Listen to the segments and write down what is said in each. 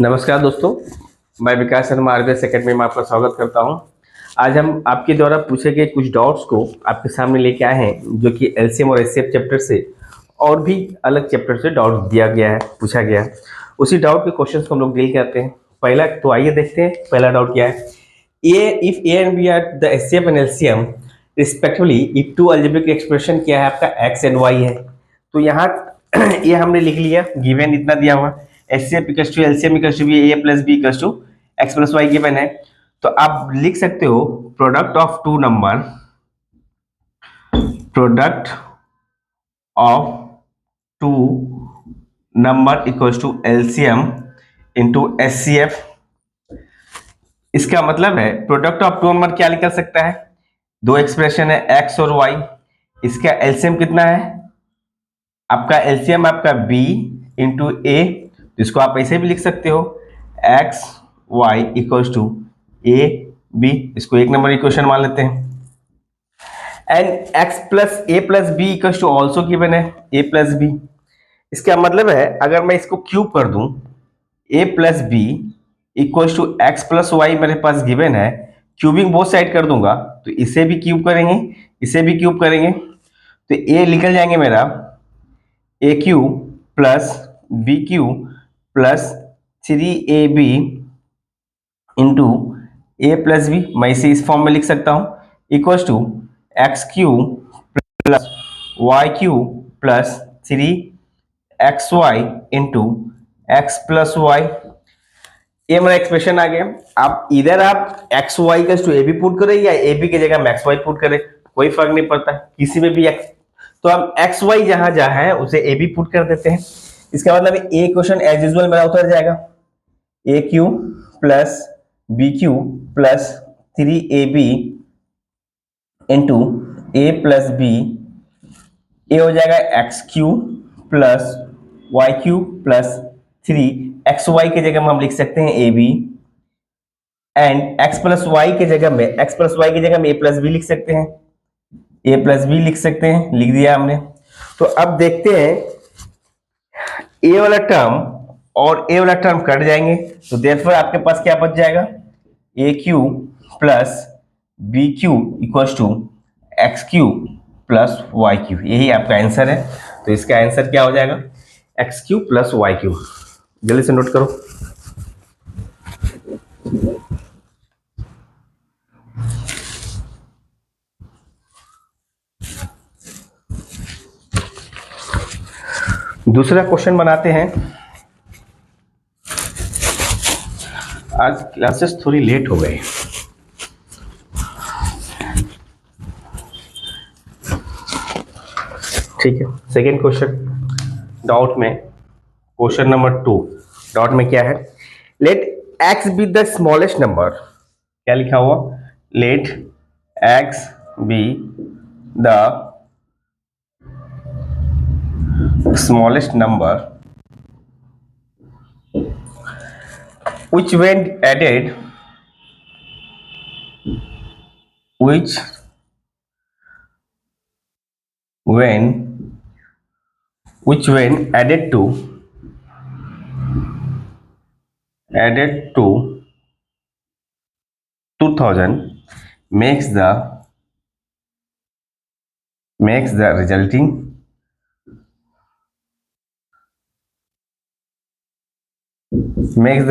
नमस्कार दोस्तों, मैं विकास शर्मा आरबीएस एकेडमी में आपका स्वागत करता हूं। आज हम आपके द्वारा पूछे गए कुछ डाउट्स को आपके सामने लेके आए हैं, जो कि एलसीएम और एचसीएफ चैप्टर से और भी अलग चैप्टर से डाउट दिया गया है, पूछा गया है। उसी डाउट के क्वेश्चंस को हम लोग डील करते हैं। पहला तो आइए देखते हैं, पहला डाउट क्या है। If A and B are the HCF and LCM respectively, if two algebraic expression क्या है आपका एक्स एंड वाई है। तो यहाँ ये हमने लिख लिया, गिवन इतना दिया हुआ HCF equals to LCM equals to A plus B equals to X plus Y given है। तो आप लिख सकते हो product of two number equals to LCM into HCF. इसका मतलब है प्रोडक्ट ऑफ टू नंबर क्या निकल सकता है, दो एक्सप्रेशन है एक्स और वाई। इसका एलसीएम कितना है, आपका एलसीएम आपका b इंटू ए, तो इसको आप ऐसे भी लिख सकते हो X Y equals to A B. इसको एक नंबर इक्वेशन मान लेते हैं। And X plus B equals to also given है ए प्लस बी। इसका मतलब है अगर मैं इसको क्यूब कर दूं, A plus B equals to X plus Y मेरे पास गिवन है, क्यूबिंग बोथ साइड कर दूंगा तो इसे भी क्यूब करेंगे, इसे भी क्यूब करेंगे, तो ए निकल जाएंगे मेरा A cube plus B cube plus 3ab into A plus B. मैं इसे इस फॉर्म में लिख सकता हूं equals to X Q plus Y cube plus 3xy into X plus Y. ये मेरा एक्सप्रेशन आ गया। आप इधर आप एक्स वाई का टू ए बी पुट करें या ए बी की जगह मैक्स वाई पुट करें, कोई फर्क नहीं पड़ता, किसी में भी एक्स। तो हम एक्स वाई जहां जहां है उसे ए बी पुट कर देते हैं। इसका मतलब ए क्वेश्चन एज यूजुअल मेरा उतर जाएगा A cube plus B cube plus 3ab into A plus B. A हो जाएगा X Q plus Y cube plus 3xy की जगह में हम लिख सकते हैं A B, and X plus Y की जगह में ए प्लस बी लिख सकते हैं, ए प्लस बी लिख सकते हैं, लिख दिया हमने। तो अब देखते हैं ए वाला टर्म और ए वाला टर्म कट जाएंगे, तो देयरफॉर आपके पास क्या बच जाएगा, A cube plus B cube equals to X Q plus Y cube. यही आपका आंसर है। तो इसका आंसर क्या हो जाएगा, X Q plus Y Q. जल्दी से नोट करो। दूसरा क्वेश्चन बनाते हैं। आज क्लासेस थोड़ी लेट हो गए, ठीक है। सेकेंड क्वेश्चन डाउट में, क्वेश्चन नंबर 2 डाउट में क्या है, let x B the smallest number. क्या लिखा हुआ, लेट एक्स बी द smallest number which when added added to 2000 makes the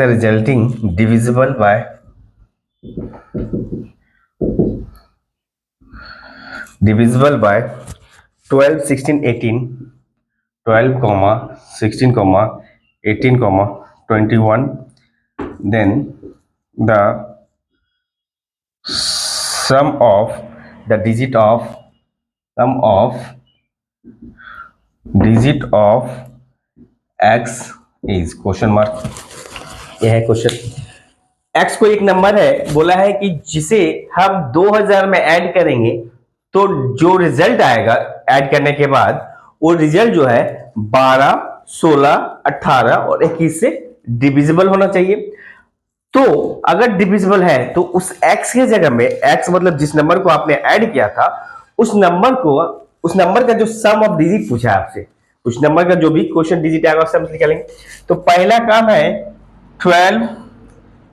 resulting divisible by 12 16 18 12 16 18 21, then the sum of x is question mark. यह है क्वेश्चन। x को एक नंबर है, बोला है कि जिसे हम 2000 में ऐड करेंगे तो जो रिजल्ट आएगा ऐड करने के बाद, वो रिजल्ट जो है 12 16 18 और 21 से डिविजिबल होना चाहिए। तो अगर डिविजिबल है तो उस x के जगह में, x मतलब जिस नंबर को आपने ऐड किया था, उस नंबर का जो सम ऑफ डिजिट पूछा है आपसे, उस नंबर का जो भी क्वेश्चन डिजिट आएगा सब निकालेंगे। तो पहला काम है 12,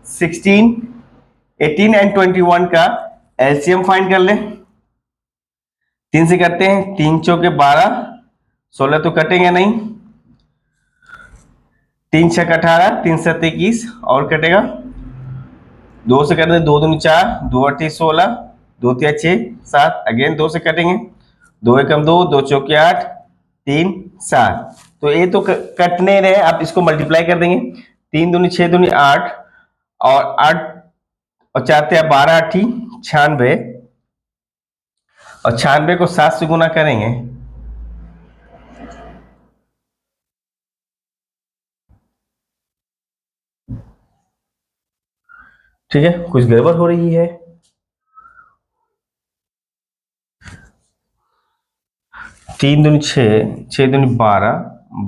16, 18 एंड 21 का एलसीएम फाइंड कर ले। 3 से करते हैं, 3 चौके 12, 16 तो कटेंगे नहीं, 3 छक 18, 3 7 21 और कटेगा। 2 से करते हैं, 2 दूनी 4, 2 8 16, 2 3 6 7, अगेन 2 से कटेंगे, 2 एकम 2, 2 चौके 8, 3 7। तो ये तो कटने रहे, आप इसको मल्टीप्लाई कर देंगे। 3 दूनी 6 दूनी 8 और 8 और 4 ते 12 8 96 और 96 को 7 से गुना करेंगे। ठीक है, कुछ गड़बड़ हो रही है। 3 दूनी 6, 6 दूनी 12,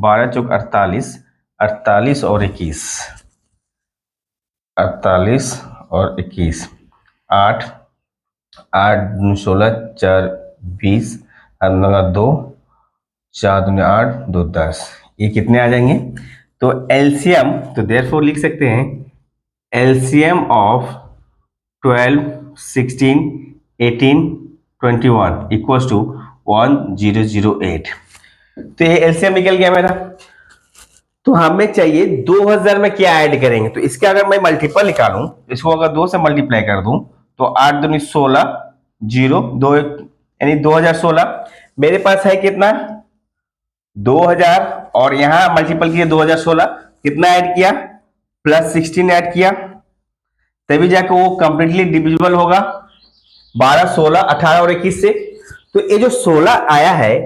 12 चौक 48, 48 और 21, 48 और 21, 8, 8 दूनी 16, 4 20, 2, 4 दूनी 8, 2 10, ये कितने आ जाएंगे? तो एलसीएम, तो देयरफॉर लिख सकते हैं एलसीएम ऑफ 12, 16, 18, 21 इक्वल्स टू 1008। तो ये एलसीएम निकल गया मेरा। तो हमें चाहिए 2000 में क्या ऐड करेंगे। तो इसके अगर मैं मल्टीपल निकालूं, इसको अगर 2 से मल्टीप्लाई कर दूं तो 8 दूनी 16, 0 2 यानी 2016। मेरे पास है कितना? 2000 और यहां मल्टीपल किया 2016, कितना ऐड किया? प्लस 16 ऐड किया, तभी जाकर वो कंप्लीटली डिविजिबल होगा 12, 16, 18 और 21 से। तो ये जो 16 आया है,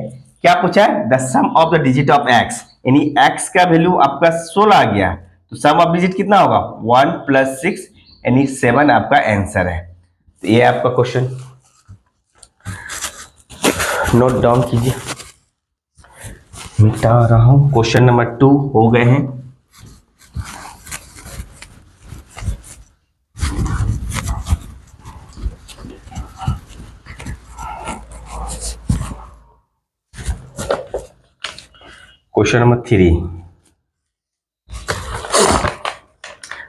क्या पूछा है? The sum of the digit of X, यानी एक्स का वैल्यू आपका 16 आ गया। तो सम ऑफ डिजिट कितना होगा? 1 + 6 यानी 7 आपका आंसर है। तो ये आपका क्वेश्चन नोट डाउन कीजिए, मिटा रहा हूं। क्वेश्चन नंबर 2 हो गए हैं। Question number 3.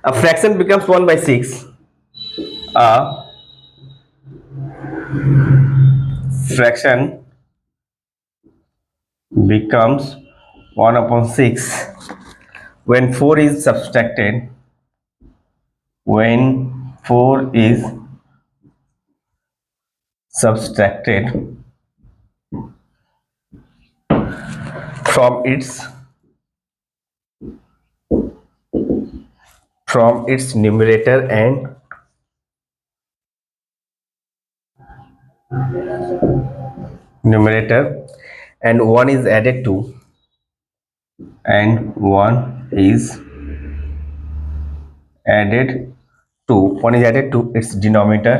A fraction becomes 1/6. A fraction becomes 1/6 when 4 is subtracted. When 4 is subtracted from its numerator and one is added to, one is added to its denominator,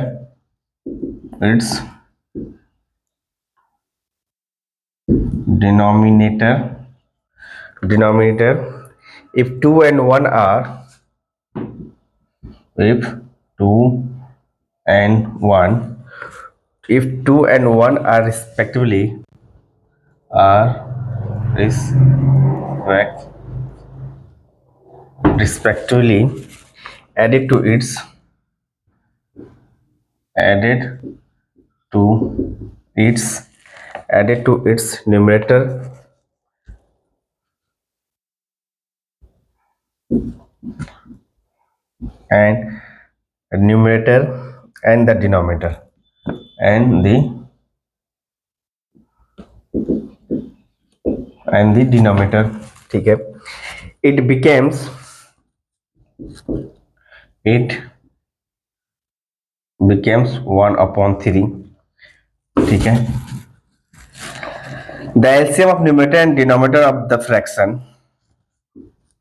if 2 and 1 are respectively added to its numerator and the denominator ठीक है। it becomes 1/3, ठीक है। the LCM of numerator and denominator of the fraction,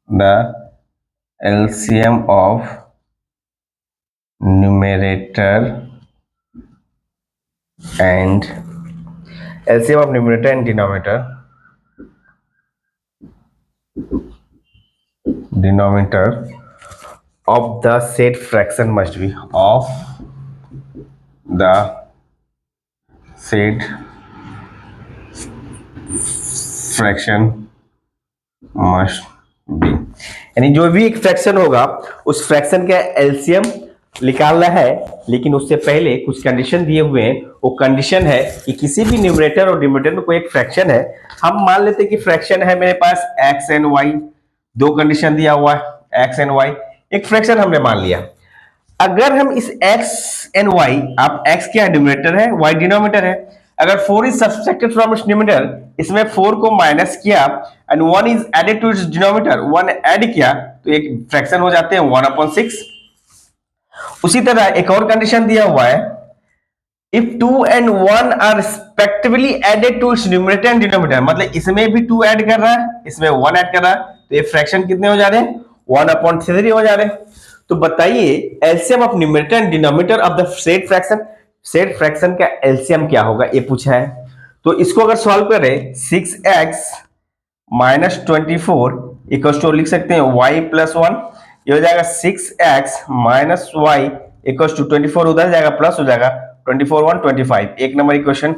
the LCM of numerator and denominator of the said fraction must be must be यानी जो भी एक fraction होगा उस फ्रैक्शन का एलसीएम निकालना है, लेकिन उससे पहले कुछ कंडीशन दिए हुए हैं। वो कंडीशन है कि किसी भी न्यूमरेटर और डिनोमिनेटर में कोई एक फ्रैक्शन है, हम मान लेते हैं कि फ्रैक्शन है मेरे पास एक्स एंड वाई, दो कंडीशन दिया हुआ है एक्स एंड वाई, एक फ्रैक्शन हमने मान लिया। अगर हम इस x एंड y, आप x क्या डिनोमिनेटर है, y डिनोमिनेटर है, अगर 4 is subtracted from its numerator, इसमें 4 को माइनस किया and 1 is added to its denominator, 1 add किया तो एक फ्रैक्शन हो जाते हैं 1/6। उसी तरह एक और कंडीशन दिया हुआ है, if 2 and 1 are respectively added to its numerator and denominator, मतलब इसमें भी 2 ऐड कर रहा है, इसमें 1 ऐड कर रहा है, तो ये फ्रैक्शन कितने हो जा रहे हैं, 1/3 हो जा रहे हैं। तो बताइए LCM of numerator and denominator of the said fraction, said fraction का एलसीएम क्या होगा, ये पूछा है। तो इसको अगर सॉल्व करें 6x माइनस 24 इक्वल टू लिख सकते हैं y प्लस 1, ये हो जाएगा 6x minus Y equal to 24, उधर जाएगा प्लस हो जाएगा 24 1 25, एक नंबर इक्वेशन।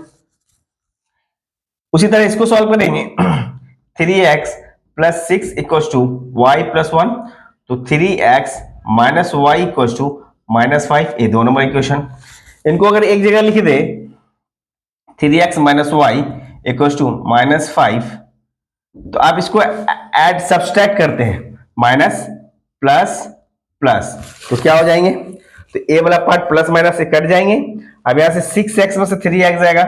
उसी तरह इसको सॉल्व करेंगे 3x plus 6 equal to Y plus 1, तो 3x minus Y equal to minus 5, ये दो नंबर इक्वेशन। इनको अगर एक जगह लिख दे 3x minus Y equal to minus 5, तो आप इसको ऐड सब्सट्रैक्ट करते हैं, माइनस प्लस प्लस, तो क्या हो जाएंगे, तो ए वाला पार्ट प्लस माइनस से कट जाएंगे। अब यहां से 6x में से 3x जाएगा,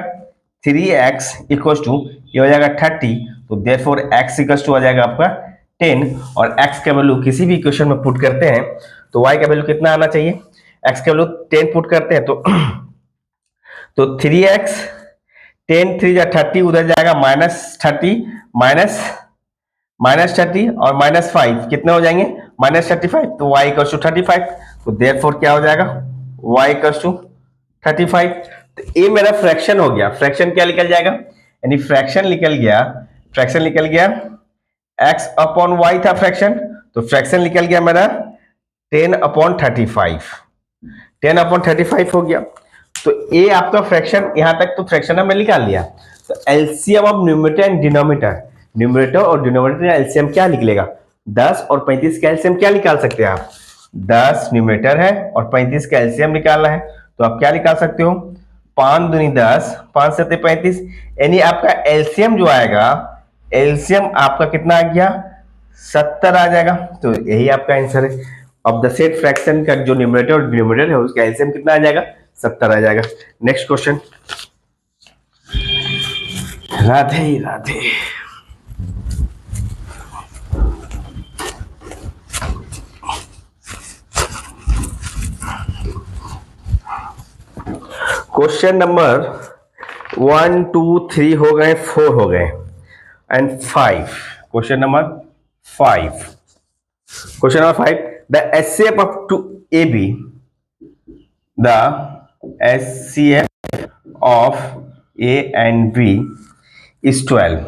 3x इक्वल टू ये हो जाएगा 30, तो देयरफॉर x इक्वल टू आ जाएगा आपका 10, और x का वैल्यू किसी भी इक्वेशन में पुट करते हैं तो y का वैल्यू कितना आना चाहिए, x का वैल्यू 10 पुट करते हैं तो 3x 10 3 30, उधर जाएगा माइनस 30 माइनस 30 और माइनस 5 कितने हो जाएंगे, माइनस 35, तो y इक्वल टू 35, तो देयरफॉर क्या हो जाएगा, y इक्वल टू 35। तो ये मेरा फ्रैक्शन हो गया, फ्रैक्शन क्या निकल जाएगा, यानी फ्रैक्शन निकल गया x अपॉन y था फ्रैक्शन, तो फ्रैक्शन निकल गया मेरा 10/35, 10/35 हो गया। तो ये आपका फ्रैक्शन, यहां तक तो फ्रैक्शन हमने निकाल लिया। तो LCM of numerator and denominator, numerator और डिनोमिनेटर एलसीएम क्या निकलेगा, 10 और 35 का एलसीएम क्या निकाल सकते हैं आप, 10 न्यूमरेटर है और 35 का एलसीएम निकालना है, तो आप क्या निकाल सकते हो, 5 दूनी 10, 5 7 35, यानी आपका एलसीएम जो आएगा, एलसीएम आपका कितना आ गया, 70 आ जाएगा। तो यही आपका आंसर है ऑफ द सेट फ्रैक्शन का जो न्यूमरेटर और डिनोमिनेटर है उसका एलसीएम कितना आ जाएगा, 70 आ जाएगा। Next question. Radhe Radhe. Question number 1 2 3 हो गए, 4 हो गए and 5, question number 5, question number 5, द एचसीएफ ऑफ टू AB, द HCF of A and B is 12,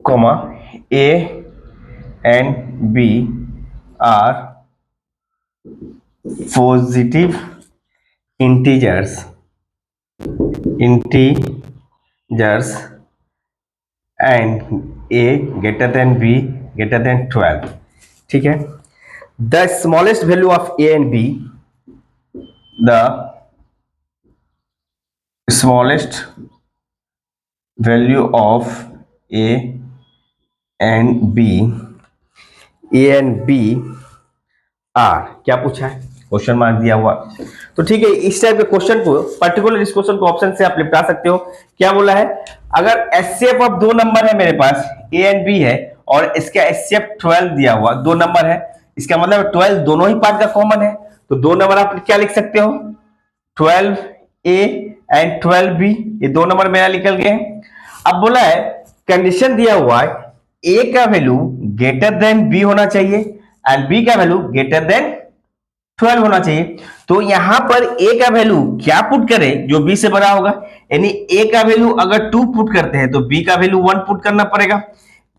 comma A and B are positive integers and A greater than B greater than 12, ठीक है। The smallest value of A and B, the smallest value of A and B are, क्या पूछा है, question mark दिया हुआ। तो ठीक है, इस टाइप के क्वेश्चन को, पर्टिकुलर इस क्वेश्चन को ऑप्शन से आप निपटा सकते हो। क्या बोला है, अगर एचसीएफ ऑफ दो नंबर है मेरे पास A एंड B है और इसका एचसीएफ 12 दिया हुआ, दो नंबर है, इसका मतलब 12 दोनों ही पार्ट का कॉमन है, तो दो नंबर आप क्या लिख सकते हो, 12A एंड 12B, ये दो नंबर मेरा निकल गए। अब बोला है कंडीशन दिया हुआ है A का वैल्यू ग्रेटर देन B होना चाहिए एंड B का वैल्यू ग्रेटर देन 12 होना चाहिए। तो यहां पर A का वैल्यू क्या पुट करें जो B से बड़ा होगा, यानी A का वैल्यू अगर 2 पुट करते हैं तो B का वैल्यू 1 पुट करना पड़ेगा,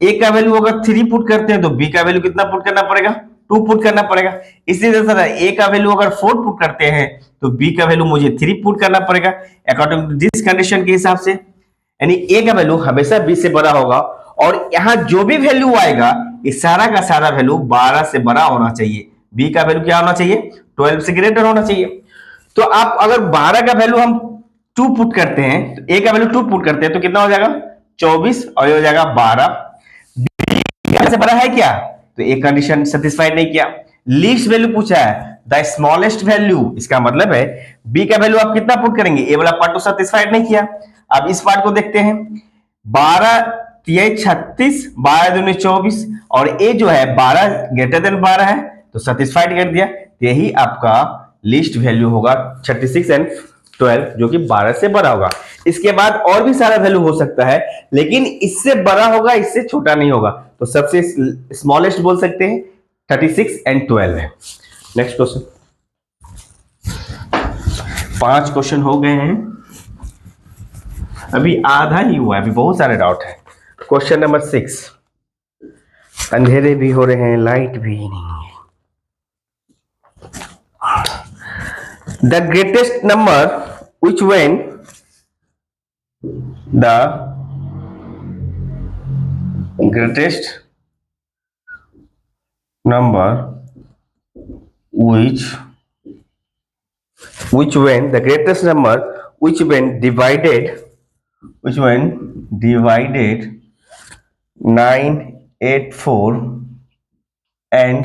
A का वैल्यू अगर 3 पुट करते हैं तो B का वैल्यू कितना पुट करना पड़ेगा, 2 पुट करना पड़ेगा। इसी तरह A का वैल्यू अगर 4 पुट करते हैं तो B का वैल्यू मुझे 3 पुट करना पड़ेगा अकॉर्डिंग टू दिस कंडीशन के हिसाब से। यानी ए का वैल्यू हमेशा बी से बड़ा होगा, और यहां जो भी वैल्यू आएगा ये सारा का सारा वैल्यू 12 से बड़ा होना चाहिए। बी का वैल्यू क्या होना चाहिए? 12 से ग्रेटर होना चाहिए। तो आप अगर 12 का वैल्यू हम 2 पुट करते हैं, तो ए का वैल्यू 2 पुट करते हैं तो कितना हो जाएगा? 24, और ये हो जाएगा 12। से बड़ा है क्या? तो एक कंडीशन सेटिस्फाइड नहीं किया। लीस्ट वैल्यू पूछा है, द स्मॉलेस्ट वैल्यू, इसका मतलब है बी का वैल्यू आप कितना पुट करेंगे? ए वाला पार्ट तो सेटिस्फाइड नहीं किया। अब इस पार्ट को देखते हैं। 12 ये 36, 12 दूनी 24, और ए जो है 12 ग्रेटर देन 12 है तो सेटिस्फाइड कर दिया। यही आपका लिस्ट वैल्यू होगा 36 एंड 12, जो कि 12 से बड़ा होगा। इसके बाद और भी सारा वैल्यू हो सकता है, लेकिन इससे बड़ा होगा, इससे छोटा नहीं होगा। तो सबसे स्मॉलेस्ट बोल सकते हैं 36 एंड 12 है। Next question. 5 क्वेश्चन हो गए हैं, अभी आधा ही हुआ है, अभी बहुत सारे डाउट है। Question number 6। अंधेरे भी हो रहे हैं, लाइट भी नहीं है। The greatest number which when the greatest number which when the greatest number which when divided 984 and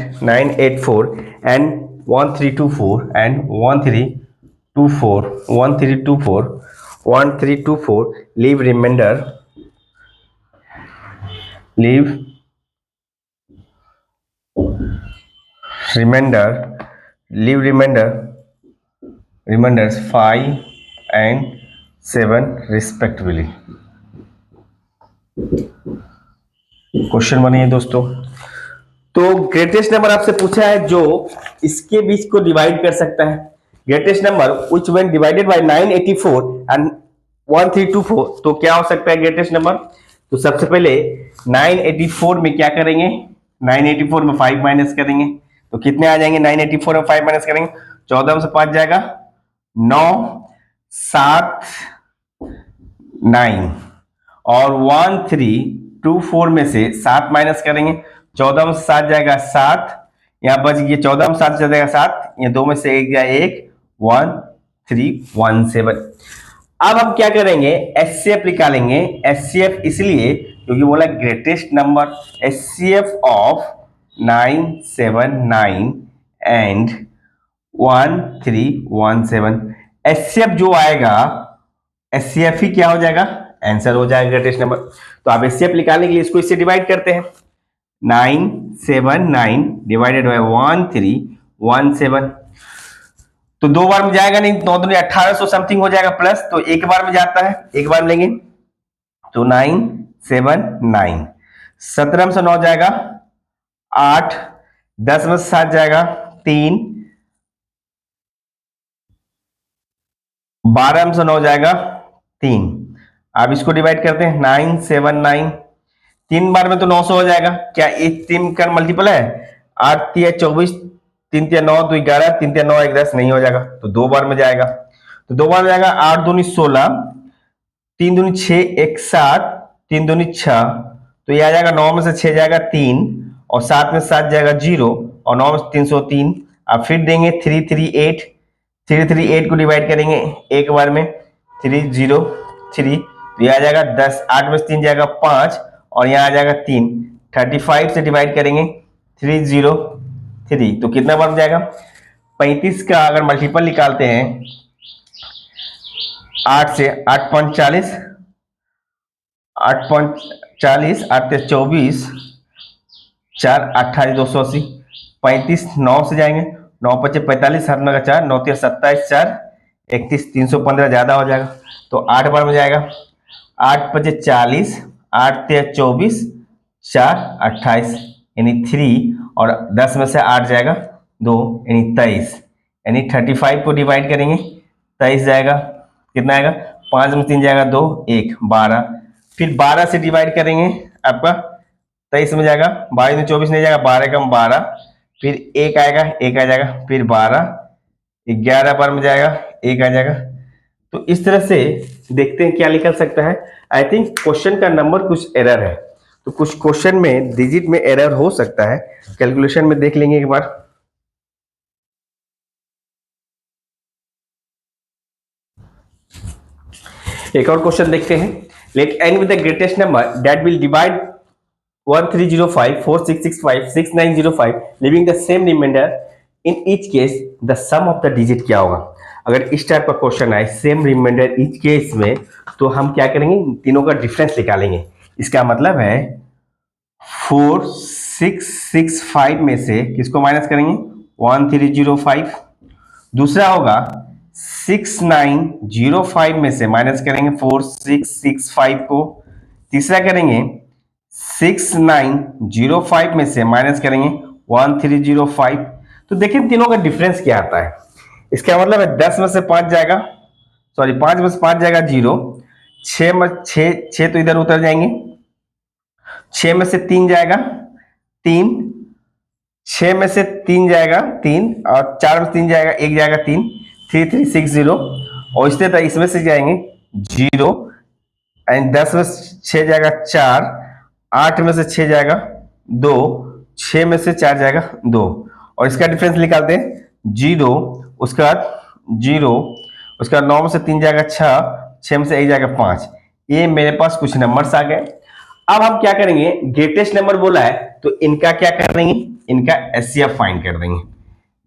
1324 and 1324 leave remainder remainders 5 and 7 respectively। Question बनिए दोस्तों। तो ग्रेटेस्ट नंबर आपसे पूछा है जो इसके बीच को डिवाइड कर सकता है। Greatest number which when divided by 984 and 1324, तो क्या हो सकता है ग्रेटेस्ट नंबर? तो सबसे पहले 984 में क्या करेंगे? 984 में 5 माइनस करेंगे तो कितने आ जाएंगे? 984 में 5 माइनस करेंगे 14 में से 5 जाएगा 9, 7, 9, और 1324 में से 7 माइनस करेंगे 14 में से 7 जाएगा 7, यहां बच गया 14 में 7 जाएगा 7, ये 2 में से 1 गया 1, 1317। अब हम क्या करेंगे? एचसीएफ निकालेंगे। एचसीएफ इसलिए क्योंकि बोला greatest number, HCF of 979 and 1317। HCF जो आएगा, एचसीएफ ही क्या हो जाएगा? आंसर हो जाएगा ग्रेटेस्ट नंबर। तो आप एचसीएफ निकालने के लिए इसको इससे डिवाइड करते हैं। 979 डिवाइडेड बाय 1317, तो 2 बार में जाएगा नहीं, 9 दूनी 1800 समथिंग हो जाएगा प्लस, तो एक बार में जाता है, एक बार में लेंगे तो 979, 17 में से 9 जाएगा 8, 10 में से 7 जाएगा 3, 12 में से 9 जाएगा 3। अब इसको डिवाइड करते हैं 979, 3 बार में तो 900 हो जाएगा। क्या एक 3 का मल्टीपल है? 8 तिया 24, 3 तिया 9, 2 11, 3 तिया 9 1 10, नहीं हो जाएगा तो 2 बार में जाएगा। तो 2 बार में जाएगा 8 दूनी 16, 3 दूनी 6, 1 7, 3 दूनी 6, तो ये आ जाएगा 9 में से 6 जाएगा 3, और 7 में 7 जाएगा 0, और 9 में 303। अब फिर देंगे 338, 338 को डिवाइड करेंगे एक बार में 303, तो ये आ जाएगा 10, 8 में से 3 जाएगा 5, और यहाँ आ जाएगा 3, 35 से डिवाइड करेंगे 303, तो कितना बार में जाएगा? 35 का अगर मल्टीपल निकालते हैं 8 से, 8 5 40, 8 5 40, 8 24, 4 28 280, 35 9 से जाएंगे, 9 5 45, 7 9 4, 9 3 27, 4 31, 315 ज्यादा हो जाएगा तो 8 बार में जाएगा। 8 5 40, 8 3 24, 4 28, यानी 3, और 10 में से 8 जाएगा 2, यानी 23, यानी 35 को डिवाइड करेंगे 23 जाएगा, कितना आएगा? 5 में 3 जाएगा 2, 1 12, फिर 12 से डिवाइड करेंगे आपका 23 में जाएगा, 22 में 24 नहीं जाएगा, 12 कम 12, फिर 1 आएगा, 1 आ जाएगा, फिर 12, 11 बार में जाएगा 1 आ जाएगा, तो इस तरह से देखते हैं क्या निकल सकता है। आई थिंक क्वेश्चन का नंबर कुछ एरर है, तो कुछ क्वेश्चन में डिजिट में एरर हो सकता है, कैलकुलेशन में देख लेंगे एक बार। एक और क्वेश्चन देखते हैं। Let n with the greatest number that will divide 1305 4665 6905 leaving the same remainder in each case the sum of the digit क्या होगा। अगर इस टाइप का क्वेश्चन आए सेम रिमाइंडर ईच केस में, तो हम क्या करेंगे, तीनों का डिफरेंस निकालेंगे। इसका मतलब है 4665 में से किसको माइनस करेंगे, 1305। दूसरा होगा 6905 में से माइनस करेंगे 4665 को। तीसरा करेंगे 6905 में से माइनस करेंगे 1305। तो देखिए तीनों का डिफरेंस क्या आता है। इसका मतलब है 10 में से 5 जाएगा, सॉरी 5 में से 5 जाएगा 0, 6 में 6 तो इधर उतर जाएंगे, 6 में से 3 जाएगा 3, 6 में से 3 जाएगा 3, और 4 में से 3 जाएगा 1 जाएगा 3, 3360। और इस तरह इसमें से जाएंगे 0, एंड 10 में से 6 जाएगा 4, 8 में से 6 जाएगा 2, 6 में से 4 जाएगा 2, और इसका डिफरेंस निकालते हैं 0, उसके बाद 0, उसका 9 में से 3 जाएगा 6, 6 में से 1 जाएगा 5। ये मेरे पास कुछ नंबर्स आ गए। अब हम क्या करेंगे, ग्रेटेस्ट नंबर बोला है तो इनका क्या कर देंगे, इनका एचसीएफ फाइंड कर देंगे।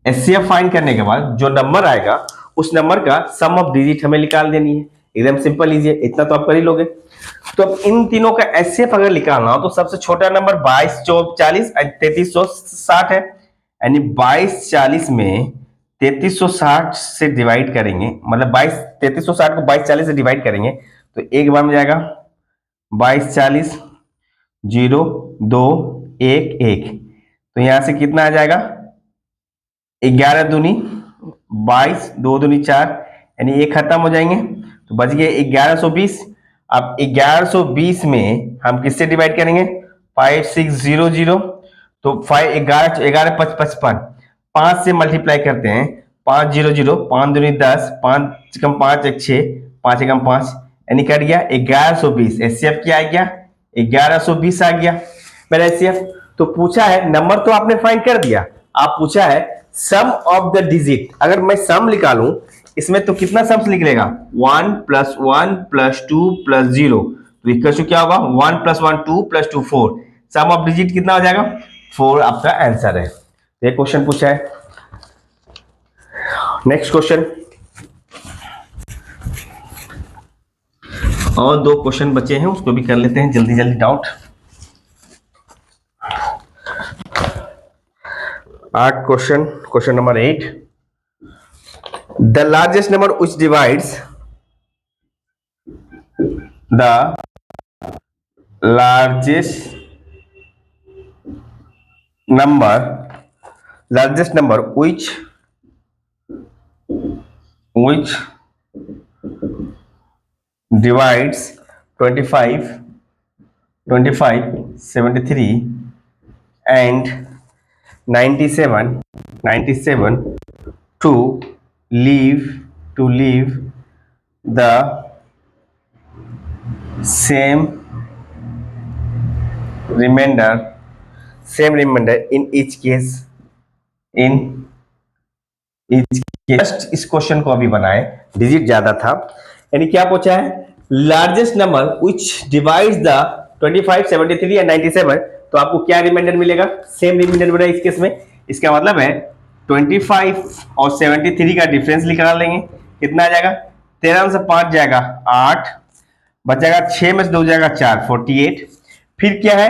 एचसीएफ फाइंड करने के बाद जो नंबर आएगा उस नंबर का सम ऑफ डिजिट हमें निकाल देनी है। एकदम सिंपल इजी है, इतना तो आप कर ही लोगे। तो अब इन तीनों का एचसीएफ अगर निकालना हो तो सबसे छोटा नंबर 2240 3360 है, यानी 2240 में 3360 से डिवाइड करेंगे, मतलब 3360 को 2240 से डिवाइड करेंगे तो एक बार में जाएगा 2240 0 2 1 1। तो यहां से कितना आ जाएगा, 11 दूनी 22, 2 दूनी 4, यानी ये खत्म हो जाएंगे तो बच गए 1120। अब 1120 में हम किससे डिवाइड करेंगे, 5600। तो 5 11 11 5 55, 5 से मल्टीप्लाई करते हैं, 500 5 दूनी 10, 5 कम 5 1 6, 5 कम 5, यानी कट गया 1120। एचसीएफ क्या आ गया, 1120 आ गया मेरा एचसीएफ। तो पूछा है, नंबर तो आपने फाइंड कर दिया, आप पूछा है सम ऑफ द डिजिट। अगर मैं सम निकालूं इसमें तो कितना सम्स निकलेगा, 1 + 1 + 2 + 0, तो इक्वल टू क्या होगा, 1 + 1 2 + 2 4। सम ऑफ डिजिट कितना हो जाएगा, 4 आपका आंसर है। ये क्वेश्चन पूछा है। नेक्स्ट क्वेश्चन, और 2 क्वेश्चन बचे हैं, उसको भी कर लेते हैं जल्दी जल्दी doubt. 8 question, question number 8, the largest number which divides the largest number which divides 25 73 and 97 to leave the same remainder in each case just इस क्वेश्चन को अभी बनाए, डिजिट ज्यादा था, यानी क्या पूछा है, largest number which divides the 25 73 and 97, तो आपको क्या रिमाइंडर मिलेगा, सेम रिमाइंडर मिलेगा इस केस में। इसका मतलब है 25 और 73 का डिफरेंस निकाल लेंगे, कितना आ जाएगा, 13 में से 5 जाएगा 8, बचेगा 6 में से 2 जाएगा 4 48। फिर क्या है,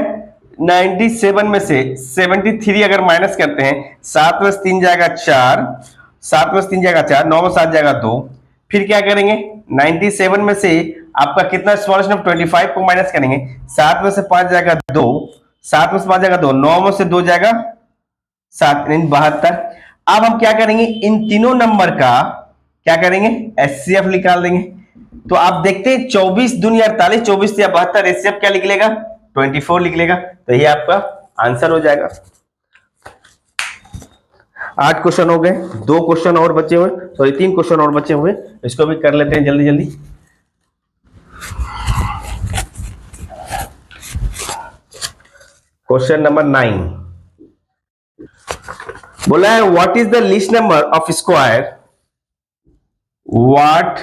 97 में से 73 अगर माइनस करते हैं, 7 में से 3 जाएगा 4, 7 में से 3 जाएगा 4, 9 में 7 जाएगा 2। फिर क्या करेंगे, 97 में से आपका कितना स्मॉलेस्ट नंबर 25 को माइनस करेंगे, 7 में से 5 जाएगा 2, 7 में से 5 जाएगा 2, 9 में से 2 जाएगा 7, यानी 72। अब हम क्या करेंगे, इन तीनों नंबर का क्या करेंगे, एचसीएफ निकाल देंगे। तो आप देखते हैं 24 दूनी 48, 24 से 72, एचसीएफ क्या निकलेगा, 24 निकलेगा। तो ये आपका आंसर हो जाएगा। 8 क्वेश्चन हो गए, 2 क्वेश्चन और बचे हुए, सॉरी 3 क्वेश्चन और बचे हुए, इसको भी कर लेते हैं जल्दी जल्दी। क्वेश्चन नंबर 9 बोला है what is the least number of square, what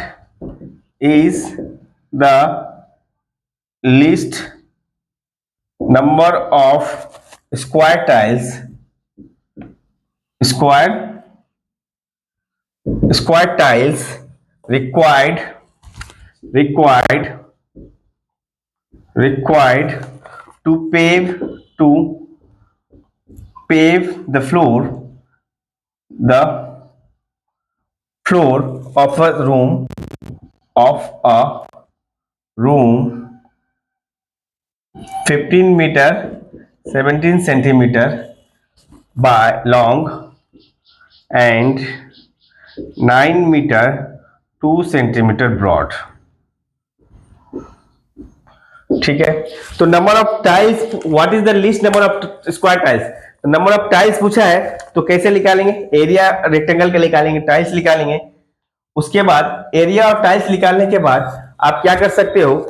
is the least number of square tiles, square tiles required to pave the floor of a room 15 meter 17 centimeter by long and 9 meter 2 centimeter broad। ठीक है, तो number of tiles, what is the least number of square tiles, तो number of tiles पूछा है तो कैसे निकालेंगे, area rectangle के निकालेंगे, टाइल्स निकालेंगे, उसके बाद एरिया और टाइल्स निकालने के बाद आप क्या कर सकते हो,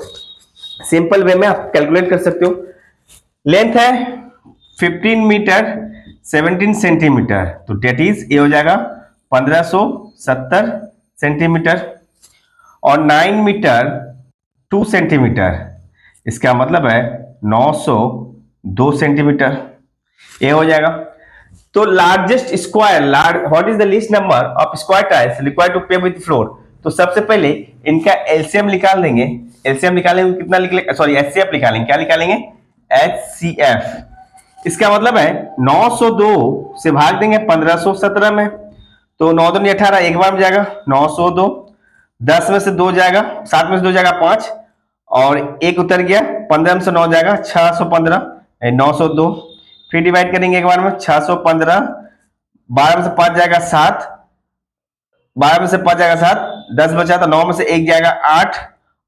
सिंपल वे में आप कैलकुलेट कर सकते हो। लेंथ है 15 मीटर 17 सेंटीमीटर, तो डेट इज ये हो जाएगा 1570 सेंटीमीटर, और 9 मीटर 2 सेंटीमीटर, इसका मतलब है 902 सेंटीमीटर, ये हो जाएगा। तो largest square, what is the least number of square tiles required to pave with floor, तो सबसे पहले इनका एलसीएम निकाल देंगे, एलसीएम निकालेंगे कितना निकलेगा, सॉरी एचसीएफ निकालेंगे, क्या निकालेंगे, एचसीएफ। इसका मतलब है 902 से भाग देंगे 1517 में, तो 9 दूनी 18, एक बार में जाएगा 902, 10 में से 2 जाएगा, 7 में से 2 जाएगा 5, और एक उतर गया, 15 में से 9 जाएगा 615, 902, फिर डिवाइड करेंगे एक बार में 615, 12 में से 5 जाएगा 7, 12 में से 5 जाएगा 7, 10 बचा तो 9 में से 1 जाएगा 8,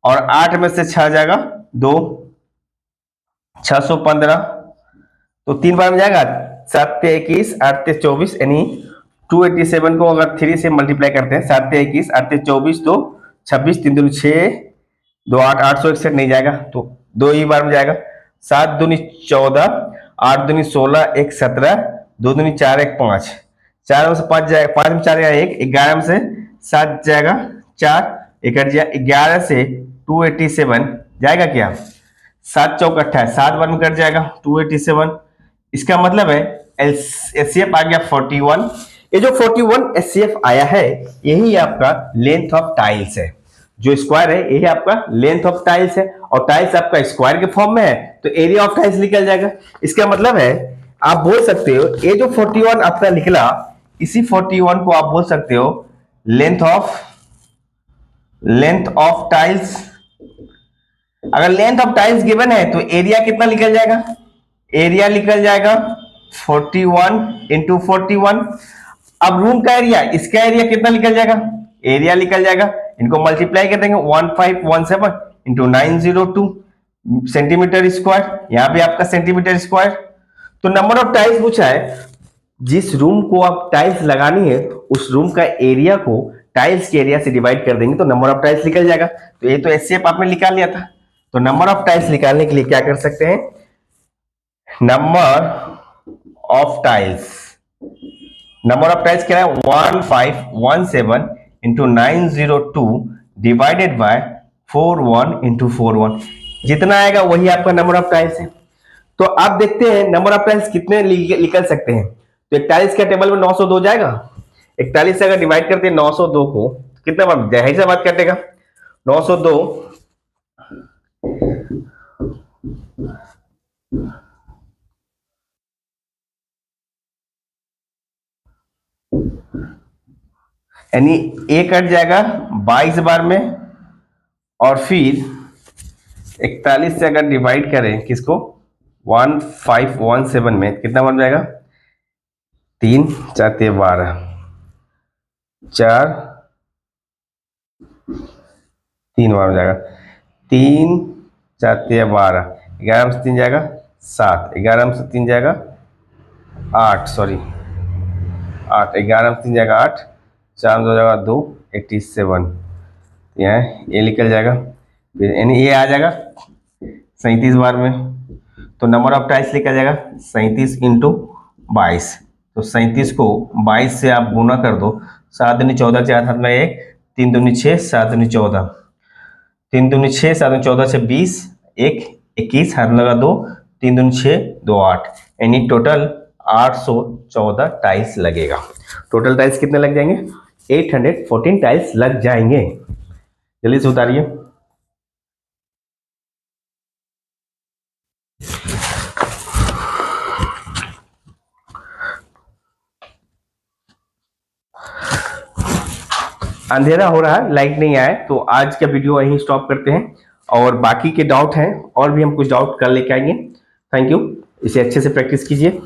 और 8 में से 6 जाएगा 2, 615, तो 3 बार में जाएगा 7 21, 8 24, यानी 287 को अगर 3 से मल्टीप्लाई करते हैं, 7 21, 8 24, तो 26, 3 दूनी 6, 2 8, 861 नहीं जाएगा, तो 2 ही बार में जाएगा, 7 दूनी 14, 8 दूनी 16, 1 17, 2 दूनी 4, 1 5, 4 में से 5 जाएगा, 5 में 4 जाएगा 1, 11 में से 7 जाएगा 4, 11 से 287 जाएगा क्या, 7 चौक 28, 7 बार में कट जाएगा 287, इसका मतलब है एचसीएफ आ गया 41। ये जो 41 एचसीएफ आया है यही आपका लेंथ ऑफ टाइल्स है, जो स्क्वायर है यही आपका लेंथ ऑफ टाइल्स है, और टाइल्स आपका स्क्वायर के फॉर्म में है तो एरिया ऑफ टाइल्स निकल जाएगा। इसका मतलब है आप बोल सकते हो ये जो 41 आपका निकला, इसी 41 को आप बोल सकते हो लेंथ ऑफ टाइल्स। अगर लेंथ ऑफ टाइल्स गिवन है तो एरिया कितना निकल जाएगा, एरिया निकल जाएगा 41 इंटू 41। अब रूम का एरिया, इसका एरिया कितना निकल जाएगा, एरिया निकल जाएगा, इनको मल्टीप्लाई कर देंगे 1517 इंटू 902 सेंटीमीटर स्क्वायर, यहां पे आपका सेंटीमीटर स्क्वायर। तो नंबर ऑफ टाइल्स पूछा है, जिस रूम को आप टाइल्स लगानी है उस रूम का एरिया को टाइल्स के एरिया से डिवाइड कर देंगे तो नंबर ऑफ टाइल्स निकल जाएगा। तो ये तो एचसीएफ आपने निकाल लिया था। तो नंबर ऑफ टाइल्स निकालने के लिए क्या कर सकते हैं, नंबर ऑफ टाइल्स क्या है 1517 इंटू 902 डिवाइडेड बाय 41 इंटू 41, जितना आएगा वही आपका नंबर ऑफ टाइल्स है। तो आप देखते हैं नंबर ऑफ टाइल्स कितने निकल सकते हैं। तो 41 का टेबल में 902 जाएगा, 41 से अगर डिवाइड करते हैं 902 को कितना बार जाहिर सा बात कटेगा 902 यानी ए कट जाएगा 22 बार में, और फिर 41 से अगर डिवाइड करें किसको 1517 में कितना बन जाएगा 3 4 12, 4 3 बार हो जाएगा 3 4 12, 11 में से 3 जाएगा 7, 11 में से 3 जाएगा 8, सॉरी 8, 11 3 जगह 8, 4 2 जगह 2, 87। यहाँ ये निकल जाएगा, फिर यानी ये आ जाएगा 37 बार में। तो नंबर ऑफ टाइल्स लिखा जाएगा 37 इंटू 22। तो 37 को 22 से आप गुना कर दो, 7 दूनी 14, 4 हाथ में 1, 3 दूनी 6, 7 दूनी 14, 3 दूनी 6, 7 दूनी 14 से 20, 1 21, हाथ लगा 2, 3 दूनी 6, 2 8, यानी टोटल 814 टाइल्स लगेगा। टोटल टाइल्स कितने लग जाएंगे? 814 टाइल्स लग जाएंगे। जल्दी से उतारिए। अंधेरा हो रहा है, लाइट नहीं आए, तो आज का वीडियो यहीं स्टॉप करते हैं। और बाकी के डाउट हैं और भी हम कुछ डाउट कर लेके आएंगे। थैंक यू, इसे अच्छे से प्रैक्टिस कीजिए।